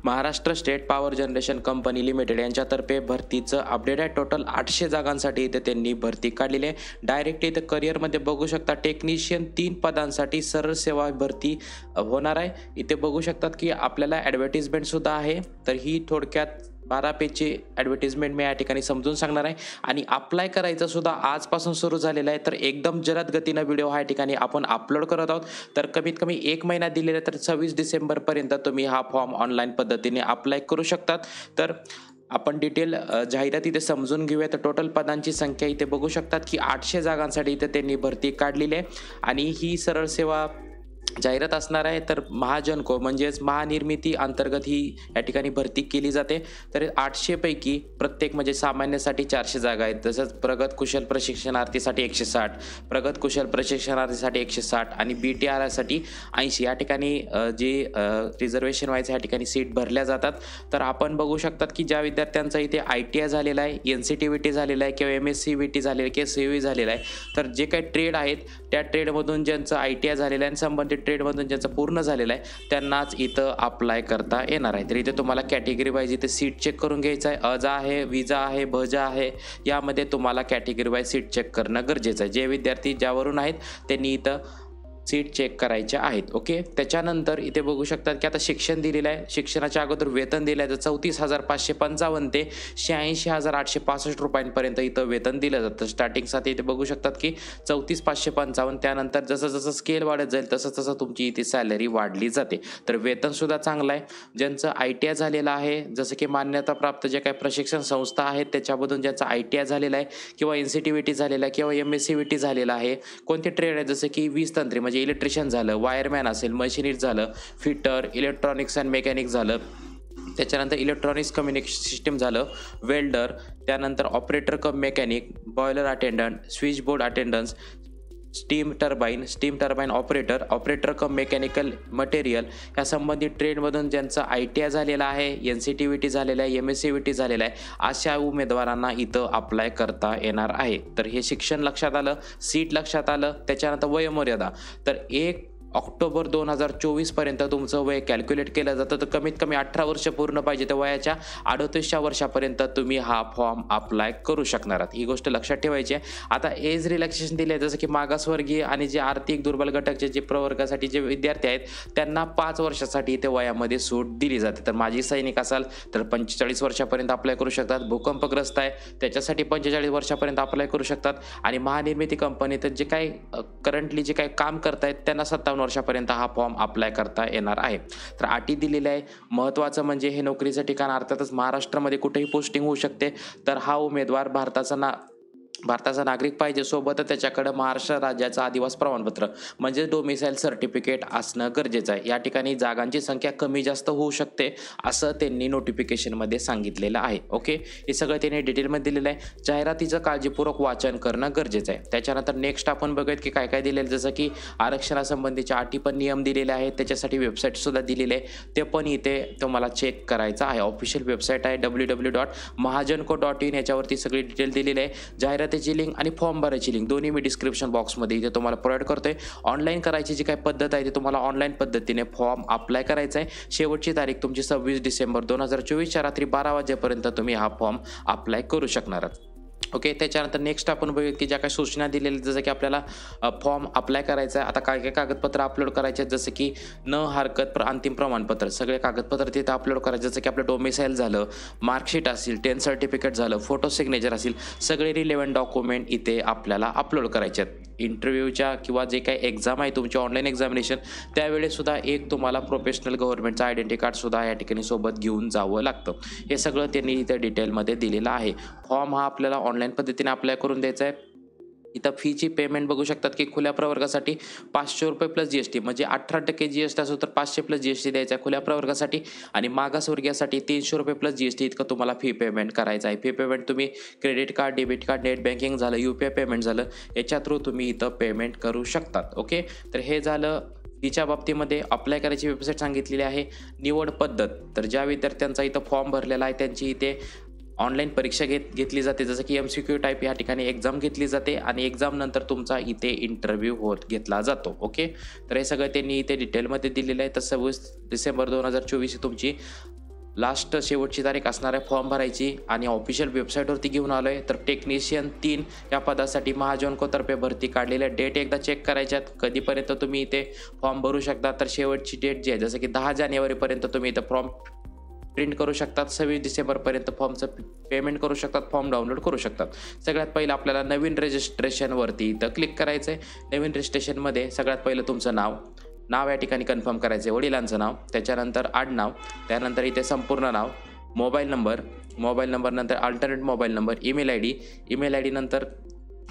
Maharashtra state power generation company limited यांच्यातर्फे भरतीचं update आहे. टोटल 800 जागांसाठी इथे त्यांनी भरती काढलेली आहे. डायरेक्ट इथे करिअरमध्ये बघू शकता टेक्निशियन 3 पदांसाठी सरळ सेवा भरती होणार आहे. इथे बघू शकतात की आपल्याला ॲडव्हर्टिजमेंटसुद्धा आहे. तर ही थोडक्यात 12 पेजची ॲडव्हर्टिजमेंट मी या ठिकाणी समजून सांगणार आहे आणि अप्लाय करायचं सुद्धा आजपासून सुरू झालेलं आहे. तर एकदम जलद गतीनं व्हिडिओ ह्या ठिकाणी आपण अपलोड करत आहोत. तर कमीत कमी 1 महिना दिलेला तर 26 डिसेंबरपर्यंत तुम्ही हा फॉर्म ऑनलाईन पद्धतीने अप्लाय करू शकतात. तर आपण डिटेल जाहिरात इथे समजून घेऊया. तर टोटल पदांची संख्या इथे बघू शकतात की 800 जागांसाठी इथे त्यांनी भरती काढलेली आहे आणि ही सरळ सेवा जाहिरात असणार आहे. तर महाजनको म्हणजेच महानिर्मिती अंतर्गत ही या ठिकाणी भरती केली जाते. तर 800 पैकी प्रत्येक म्हणजे सामान्यसाठी 400 जागा आहेत. तसंच प्रगत कुशल प्रशिक्षणार्थीसाठी 160, प्रगत कुशल प्रशिक्षणार्थीसाठी 160 आणि BTRसाठी 80 या ठिकाणी जे रिझर्वेशन वाईज या ठिकाणी सीट भरल्या जातात. तर आपण बघू शकतात की ज्या विद्यार्थ्यांचा इथे ITI झालेला आहे, NCTVT झालेला आहे किंवा MSCVT झालेला आहे किंवा CUE झालेला आहे, तर जे काही ट्रेड आहेत त्या ट्रेडमधून ज्यांचं ITI झालेलं आहे आणि संबंधित ट्रेडमधून ज्यांचं पूर्ण झालेलं आहे त्यांनाच इथं अप्लाय करता येणार आहे. तर इथे तुम्हाला कॅटेगरी वाईज इथे सीट चेक करून घ्यायचं आहे. अजा आहे, विजा आहे, भजा आहे, यामध्ये तुम्हाला कॅटेगरी वाईज सीट चेक करणं गरजेचं आहे. जे विद्यार्थी ज्यावरून आहेत त्यांनी इथं सीट चेक करायचे आहेत. ओके, त्याच्यानंतर इथे बघू शकतात की आता शिक्षण दिलेलं आहे. शिक्षणाच्या अगोदर वेतन दिलं आहे तर 34,555 ते 86,865 रुपयांपर्यंत इथं वेतन दिलं जातं. स्टार्टिंगसाठी इथे बघू शकतात की 34,555. त्यानंतर जसं जसं स्केल वाढत जाईल तसं तसं तुमची इथे सॅलरी वाढली जाते. तर वेतनसुद्धा चांगलं आहे. ज्यांचं ITI झालेलं आहे, जसं की मान्यताप्राप्त जे काही प्रशिक्षण संस्था आहेत त्याच्यामधून ज्यांचं ITI झालेलं आहे किंवा NCTVT झालेलं आहे किंवा MSCVT झालेलं आहे, कोणते ट्रेड आहे जसं की वीज तंत्री म्हणजे इलेक्ट्रिशियन झालं, वायरमॅन असेल, मशिनिस्ट झालं, फिटर, इलेक्ट्रॉनिक्स अँड मेकॅनिक झालं, त्याच्यानंतर इलेक्ट्रॉनिक्स कम्युनिकेशन सिस्टम झालं, वेल्डर, त्यानंतर ऑपरेटर कम mechanic, boiler attendant, switch board attendance, steam turbine operator कम मेकॅनिकल मटेरियल या संबंधित ट्रेडमधून ज्यांचं ITI झालेलं आहे, NCTVT झालेलं आहे, MSCVT झालेलं आहे, अशा उमेदवारांना इथं अप्लाय करता येणार आहे. तर हे शिक्षण लक्षात आलं, सीट लक्षात आलं. त्याच्यानंतर वयोमर्यादा, तर 1 ऑक्टोबर 2024 पर्यंत तुमचं वय कॅल्क्युलेट केलं जातं. तर कमीत कमी 18 वर्ष पूर्ण पाहिजे. तर वयाच्या 38व्या वर्षापर्यंत तुम्ही हा फॉर्म अप्लाय करू शकणार आहात. ही गोष्ट लक्षात ठेवायची आहे. आता एज रिलॅक्सेशन दिले आहे, जसं की मागासवर्गीय आणि जे आर्थिक दुर्बल गटाचे जे प्रवर्गासाठी जे विद्यार्थी आहेत त्यांना 5 वर्षासाठी इथे वयामध्ये सूट दिली जाते. तर माजी सैनिक असाल तर 45 वर्षापर्यंत अप्लाय करू शकतात. भूकंपग्रस्त आहे त्याच्यासाठी 45 वर्षापर्यंत अप्लाय करू शकतात. आणि महानिर्मिती कंपनीत जे काही करंटली जे काही काम करतायत त्यांना 57 वर्षापर्यंत हा फॉर्म अप्लाय करता येणार आहे. तर अटी दिलेल्या आहे. महत्त्वाचं म्हणजे हे नोकरीचं ठिकाण अर्थातच महाराष्ट्रामध्ये कुठेही पोस्टिंग होऊ शकते. तर हा उमेदवार भारताचा नागरिक पाहिजे. सोबतच त्याच्याकडे महाराष्ट्र राज्याचं आदिवासी प्रमाणपत्र म्हणजे डोमिसाईल सर्टिफिकेट असणं गरजेचं आहे. या ठिकाणी जागांची संख्या कमी जास्त होऊ शकते असं त्यांनी नोटिफिकेशनमध्ये सांगितलेलं आहे. ओके, हे सगळं त्यांनी डिटेलमध्ये दिलेलं आहे. जाहिरातीचं काळजीपूर्वक वाचन करणं गरजेचं आहे. त्याच्यानंतर नेक्स्ट आपण बघूयात की काय काय दिलेलं, जसं की आरक्षणासंबंधीच्या अटी पण नियम दिलेले आहेत. त्याच्यासाठी वेबसाईटसुद्धा दिलेले आहे, ते पण इथे तुम्हाला चेक करायचं आहे. ऑफिशियल वेबसाईट आहे www.mahajanko.in. याच्यावरती सगळी डिटेल दिलेली आहे. जाहिरातीची लिंक आणि फॉर्म भरायची लिंक दोन्ही मी डिस्क्रिप्शन बॉक्समध्ये इथे तुम्हाला प्रोव्हाइड करतोय. ऑनलाईन करायची जी काही पद्धत आहे ती तुम्हाला ऑनलाईन पद्धतीने फॉर्म अप्लाय करायचा आहे. शेवटची तारीख तुमची 26 डिसेंबर 2024 रात्री 12 वाजेपर्यंत तुम्ही हा फॉर्म अप्लाय करू शकणार आहात. ओके, त्याच्यानंतर नेक्स्ट आपण बघूया की ज्या काही सूचना दिलेल्या, जसं की आपल्याला फॉर्म अप्लाय करायचा आहे. आता काय काय कागदपत्र अपलोड करायचे आहेत, जसं की हरकत अंतिम प्रमाणपत्र, सगळे कागदपत्र तिथे अपलोड करायचे. जसं की आपलं डोमिसाईल झालं, मार्कशीट असेल, 10th सर्टिफिकेट झालं, फोटो सिग्नेचर असेल, सगळे रिलेव्हंट डॉक्युमेंट इथे आपल्याला अपलोड करायचे आहेत. इंटरव्ह्यूच्या किंवा जे काही एक्झाम आहे तुमची ऑनलाईन एक्झामिनेशन त्यावेळेसुद्धा एक तुम्हाला प्रोफेशनल गव्हर्नमेंटचं आयडेंटिटी कार्डसुद्धा या ठिकाणी सोबत घेऊन जावं लागतं. हे सगळं त्यांनी इथे डिटेलमध्ये दिलेलं आहे. फॉर्म हा आपल्याला ऑनलाईन पद्धतीने अप्लाय करून द्यायचा आहे. इथं फीची पेमेंट बघू शकतात की खुल्या प्रवर्गासाठी 500 रुपये प्लस GST म्हणजे 18% GST असो तर 500 प्लस GST द्यायचा आहे खुल्या प्रवर्गासाठी. आणि मागासवर्गीयासाठी 300 रुपये प्लस GST इतकं तुम्हाला फी पेमेंट करायचं आहे. फी पेमेंट तुम्ही credit card, debit card, net banking झालं, UPI पेमेंट झालं, याच्या थ्रू तुम्ही इथं पेमेंट करू शकतात. ओके, तर हे झालं फीच्या बाबतीमध्ये. अप्लाय करायची वेबसाईट सांगितलेली आहे. निवड पद्धत, तर ज्या विद्यार्थ्यांचा इथं फॉर्म भरलेला आहे त्यांची इथे ऑनलाईन परीक्षा घेतली जाते, जसं की MCQ टाईप या ठिकाणी एक्झाम घेतली जाते आणि एक्झाम नंतर तुमचा इथे इंटरव्ह्यू घेतला जातो. ओके, तर हे सगळं त्यांनी इथे डिटेलमध्ये दिलेलं आहे. तर 26 डिसेंबर 2024 तुमची लास्ट शेवटची तारीख असणार आहे फॉर्म भरायची आणि ऑफिशियल वेबसाईटवरती घेऊन आलो आहे. तर टेक्निशियन 3 या पदासाठी महाजनकोतर्फे भरती काढलेल्या डेट एकदा चेक करायच्यात कधीपर्यंत तुम्ही इथे फॉर्म भरू शकता. तर शेवटची डेट जी आहे जसं की 10 जानेवारीपर्यंत तुम्ही इथं फॉर्म प्रिंट करू शकतात. 26 डिसेंबरपर्यंत फॉर्मचं पेमेंट करू शकतात, फॉर्म डाउनलोड करू शकतात. सगळ्यात पहिलं आपल्याला नवीन रजिस्ट्रेशनवरती इथं क्लिक करायचं आहे. नवीन रजिस्ट्रेशनमध्ये सगळ्यात पहिलं तुमचं नाव या ठिकाणी कन्फर्म करायचं आहे, वडिलांचं नाव, त्याच्यानंतर आडनाव, त्यानंतर इथे संपूर्ण नाव, मोबाईल नंबर नंतर alternate mobile number, email I D नंतर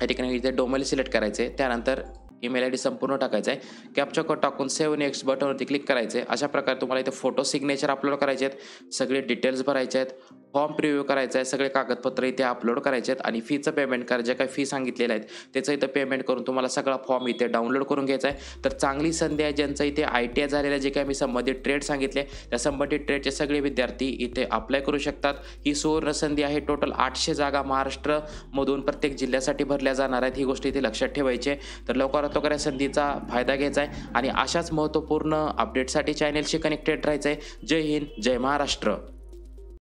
या ठिकाणी इथे डोमेल सिलेक्ट करायचे, त्यानंतर ईमेल आय डी संपूर्ण टाकायचा आहे. कॅप्चा कोड टाकून सेव्ह नेक्स्ट बटनवरती क्लिक करायचं आहे. अशा प्रकारे तुम्हाला इथे फोटो सिग्नेचर अपलोड करायचे आहेत, सगळे डिटेल्स भरायचे आहेत, फॉर्म प्रिव्ह्यू करायचा आहे, सगळे कागदपत्र इथे अपलोड करायचे आहेत आणि फीचं पेमेंट करा. जे काही फी सांगितलेलं आहेत त्याचं इथं पेमेंट करून तुम्हाला सगळा फॉर्म इथे डाउनलोड करून घ्यायचा आहे. तर चांगली संधी आहे ज्यांचं इथे ITI झालेलं जे काही मी संबंधित ट्रेड सांगितले त्या संबंधित ट्रेडचे सगळे विद्यार्थी इथे अप्लाय करू शकतात. ही सुवर्ण संधी आहे. टोटल 800 जागा महाराष्ट्रमधून प्रत्येक जिल्ह्यासाठी भरल्या जाणार आहेत. ही गोष्ट इथे लक्षात ठेवायची आहे. तर लवकरात लवकर या संधीचा फायदा घ्यायचा आहे आणि अशाच महत्त्वपूर्ण अपडेटसाठी चॅनेलशी कनेक्टेड राहायचं आहे. जय हिंद, जय महाराष्ट्र.